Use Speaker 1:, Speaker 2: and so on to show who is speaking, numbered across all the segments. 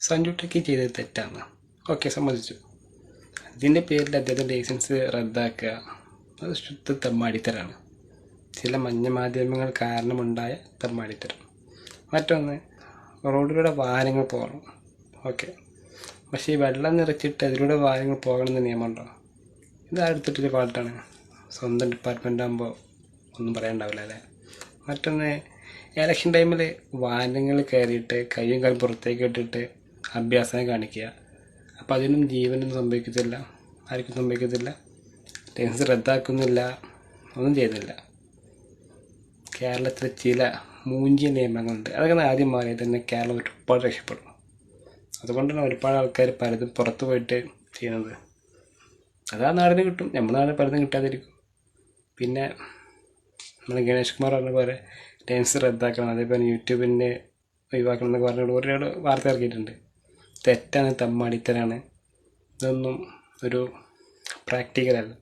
Speaker 1: Sanju techie ചെയ്തത് തെറ്റാണ്, okay, സമ്മതിച്ചു. ഇതിൻ്റെ പേരിൽ അദ്ദേഹത്തിൻ്റെ ലൈസൻസ് റദ്ദാക്കുക, അത് ശുദ്ധ തെമ്മാടിത്തരാണ്. ചില മഞ്ഞ മാധ്യമങ്ങൾ കാരണമുണ്ടായ തെമ്മാടിത്തരം. മറ്റൊന്ന്, റോഡിലൂടെ വാഹനങ്ങൾ പോകണം, ഓക്കെ, പക്ഷേ ഈ വെള്ളം നിറച്ചിട്ട് അതിലൂടെ വാഹനങ്ങൾ പോകണമെന്ന് നിയമമുണ്ടോ? ഇതെടുത്തിട്ടൊരു പാട്ടാണ്. സ്വന്തം ഡിപ്പാർട്ട്മെൻ്റ് ആകുമ്പോൾ ഒന്നും പറയാനുണ്ടാവില്ല അല്ലേ. മറ്റൊന്ന്, ഇലക്ഷൻ ടൈമിൽ വാഹനങ്ങൾ കയറിയിട്ട് കയ്യും കാലും പുറത്തേക്ക് ഇട്ടിട്ട് അഭ്യാസം കാണിക്കുക. അപ്പോൾ അതിനും ജീവനൊന്നും സംഭവിക്കത്തില്ല, ആർക്കും സംഭവിക്കത്തില്ല, ലൈസൻസ് റദ്ദാക്കുന്നില്ല, ഒന്നും ചെയ്യുന്നില്ല. കേരളത്തിൽ ചില മൂഞ്ചിയ നിയമങ്ങളുണ്ട്, അതൊക്കെ ആദ്യം മാറിയാൽ തന്നെ കേരളം ഒരുപാട് രക്ഷപ്പെടും. അതുകൊണ്ടാണ് ഒരുപാട് ആൾക്കാർ പലതും പുറത്ത് പോയിട്ട് ചെയ്യുന്നത്. അതാ നാടിന് കിട്ടും, നമ്മുടെ നാടിന് പലതും കിട്ടാതിരിക്കും. പിന്നെ നമ്മൾ ഗണേഷ് കുമാർ പറഞ്ഞ പോലെ ലൈസൻസ് റദ്ദാക്കണം, അതേപോലെ യൂട്യൂബിൻ്റെ ഒഴിവാക്കണം എന്നൊക്കെ പറഞ്ഞുകൊണ്ട് ഒരുപാട് വാർത്ത ഇറക്കിയിട്ടുണ്ട്. തെറ്റാണ്, തെമ്മാടിത്തരാണ്. ഇതൊന്നും ഒരു പ്രാക്ടിക്കലല്ല.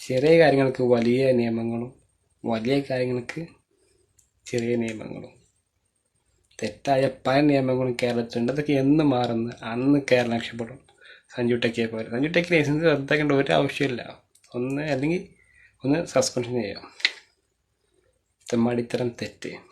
Speaker 1: ചെറിയ കാര്യങ്ങൾക്ക് വലിയ നിയമങ്ങളും വലിയ കാര്യങ്ങൾക്ക് ചെറിയ നിയമങ്ങളും, തെറ്റായ പല നിയമങ്ങളും കേരളത്തിലുണ്ട്. അതൊക്കെ എന്ന് മാറുന്നു അന്ന് കേരളം രക്ഷപ്പെടും. സഞ്ജു ടെക്കിയെ പോലെ. സഞ്ജു ടെക്കി ലൈസൻസ് റദ്ദാക്കേണ്ട ഒരു ആവശ്യമില്ല. അല്ലെങ്കിൽ ഒന്ന് സസ്പെൻഷൻ ചെയ്യാം. തെമ്മാടിത്തരം തെറ്റ്.